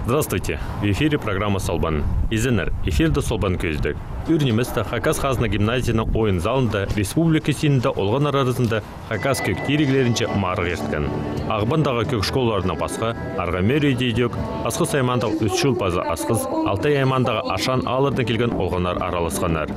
Здравствуйте, в эфире программа «Солбан». Изенер, эфирді Солбан көздік. Үрнемізді Хакас Хазна гимназияның ойын залында республика сенінде олған арасында Хакас көк терегілерінше марық ерткен. Ағбандағы көк школаларына басқа, Арғамер үйдейдек, Асқыз аймандағы үтшіл базы Асқыз, Алтай аймандағы Ашан алырдан келген олғанар аралысқанар.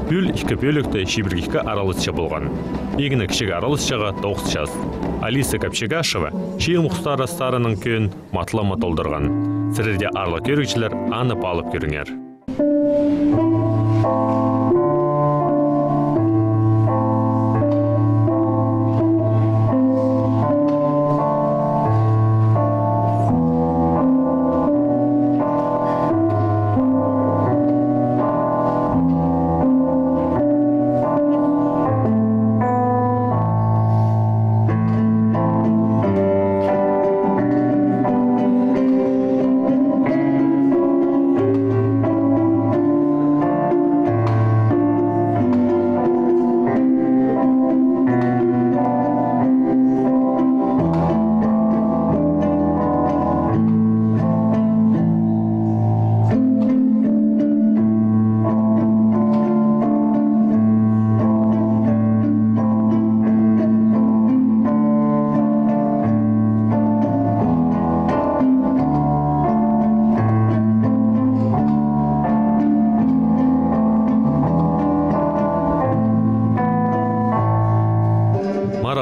Бүл икі бөлікті шибіргікі аралысша болған. Егіні кішігі аралысшаға 9 час. Алиса Капчегашева шиы мұхстары старының көн матлама толдырған. Сірерде арлы көрікшілер анып алып көріңер.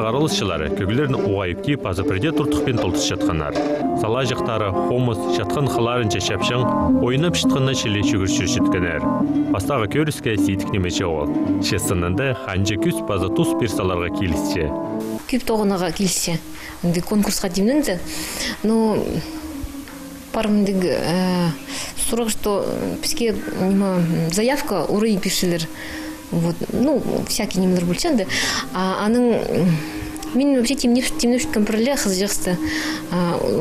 Аралысшылары көгілерін оғайып кейіп азапреде тұртықпен толтыс жатқанар. Сала жақтары, хомыз, жатқан қыларынша шапшың, ойынап шытқанна шеле шүгірші шеткенер. Бастағы көріске сейтік немече ол. Шестінінде ханжы күз база тұс персаларға келіссе. Көп тоғынаға келіссе. Конкурсқа деймінді. Но парымдың сұрақ, что бізге заявка урый пишілер. Вот, всякие немножко бульчанды. Мен вообще темневші компроле қызжақсты.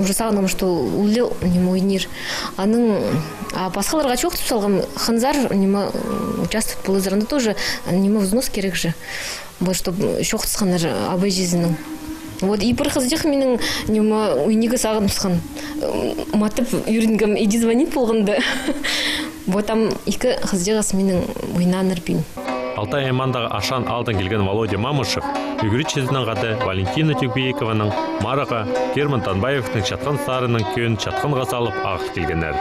Уже сағынам, что улел нема ойнер. Басқаларға чоқ тұпсалғам ханзар нема участвовать бұл ызырында тоже нема взнос керек же. Вот, чтобы чоқ тұсқанар абай жезінің. Вот, и бір қызжақ менің нема ойнегі сағын тұсқан. Матып үйрінгім иди звонит болғанда. Вот, там екі қызжағас менің ойнаныр бейін. Алтай аймандағы Ашан алдан келген Володя Мамышев, үгірі чезінің ғады Валентина Тюкбейкованың, Мараға, Герман Танбаевтың чатқан сарының көн чатқанға салып ағық келгенер.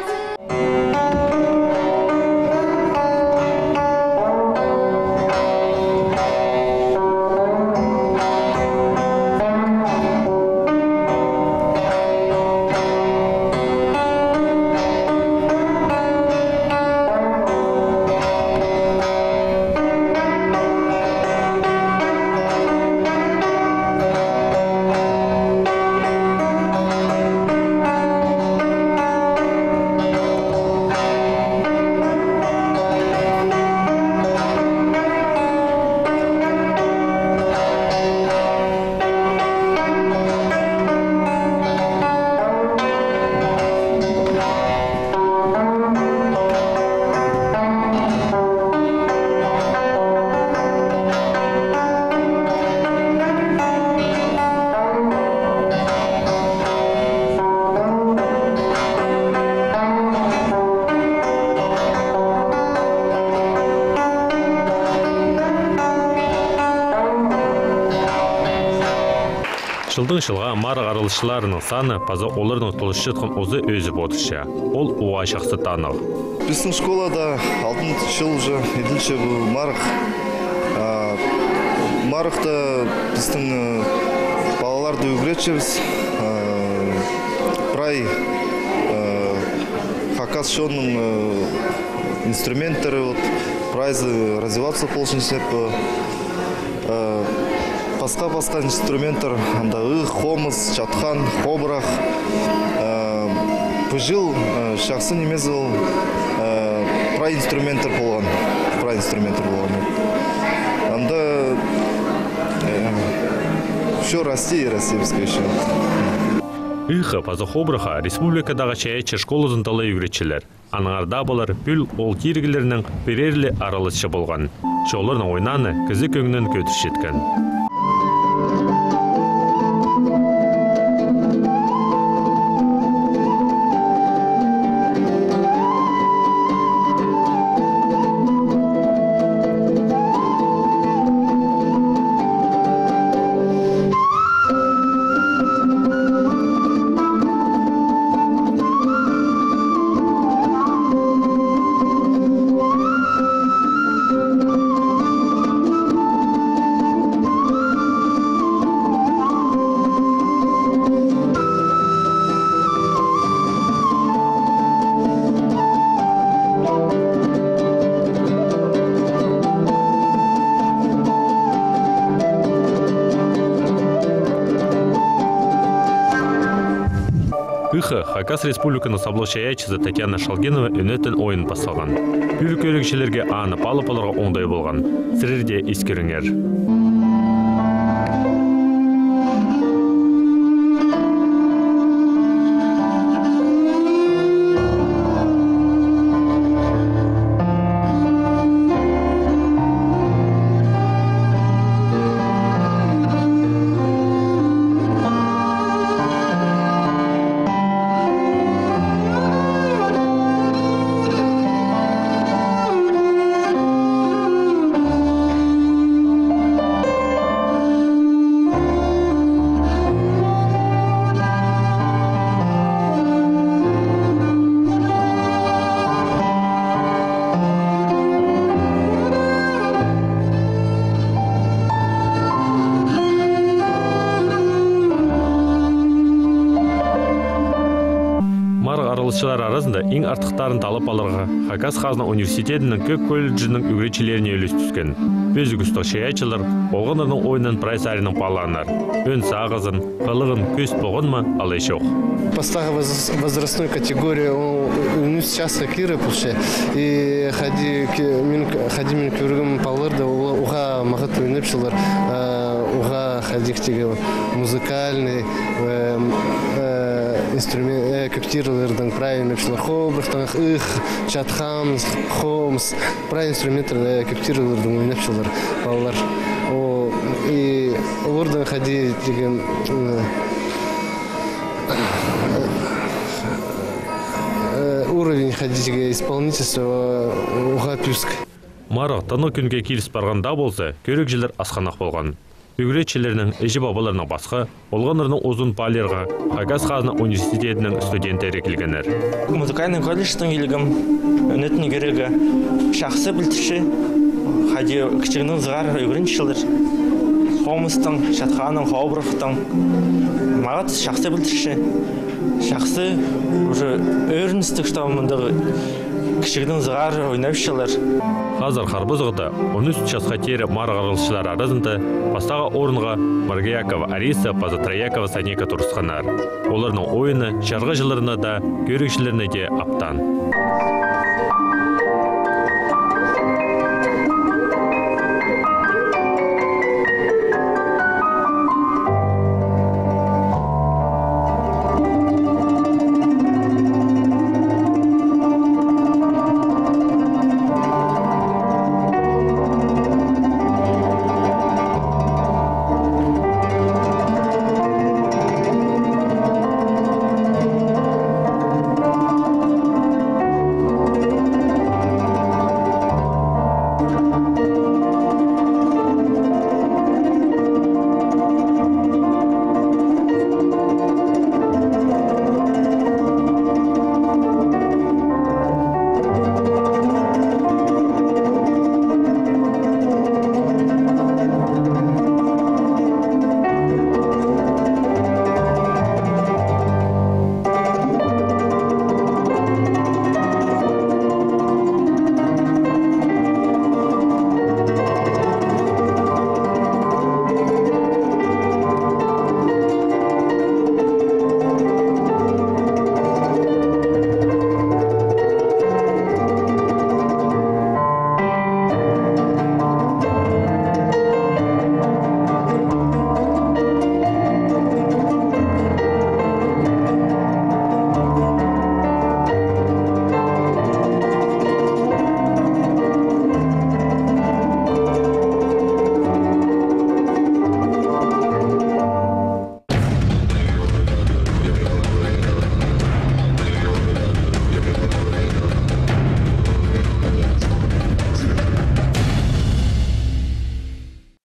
Жылдың жылға марық аралышыларының саны паза олардың толышы жатқан өзі өзіп отырша. Ол оға шақсы танық. Біздің школада 6 жыл уже еділші бұл марық. Марықта біздің балаларды үгіретшіміз. Прай Хакас шоның инструменттері, прайзы развиваться полшыншеп. Басқа инструменттер, хомыз, чатқан, хобрақ. Бұжыл шақсы немез ол прай инструменттер болған. Анда все расти бізге еще. Үйхі пазы хобраға республикадағы чаячы школы зынталы үйретшілер. Аныңарда болар бүл ол кергілерінің берерлі аралысшы болған. Шолырның ойнаны кізі көңінен көтіш жеткен. Ыхы Хакас Республиканы саблы шаячызы Татьяна Шалгенова өнөтін ойын басталған. Үлік өрекшілерге анып алып алырға оңдай болған. Сірерде ескеріңер. Аралышчылар арасында ең артықтарын талап алырға Хакас Қазына университетінің көк колледжінің үгретшілеріне өліс түскен. Өзігісті шаячылар болғанырның ойынан прайсарының паланар. Өн сағызын, қалығын көз болғанма, алай шоқ. Постага возрастной категории он сейчас киры пуше и ходи мен көргім палырды уға мағыт ойнапшылар уға ходиктегі музыкальный инструмент көктерлердің правильно пшылар хобрықтан их чатхамс хомс правильный инструментер көктерлердің ойнапшылар балалар и олардан ходи деген уровень ходить исполнительства уға пюск. Марық таны күнге келіс барғанда болса, көрекжілер асқанақ болған. Үгретшілерінің әжі бабаларына басқа, олғанырының ұзын палерға Хакас Қазына университетінің студенттері келгенер. Музыкальный колледждің елігім, өнетін керегі шақсы білтіші, хади кішігінің зығар үгретшілер, хомыстың, шатқаның, хаубырықтың, мағат шақсы білтіші. Шақсы уже өріністік штабымындағы кішігінің зығар ойнапшылар. Қазір Қарбызғыда 13 жасқа тері марық аралшылар арасында бастағы орынға Маргаякова Ариса, Пазатраякова Санека тұрысқанар. Оларының ойыны жарғы жыларына да, көрекшілеріне де аптан.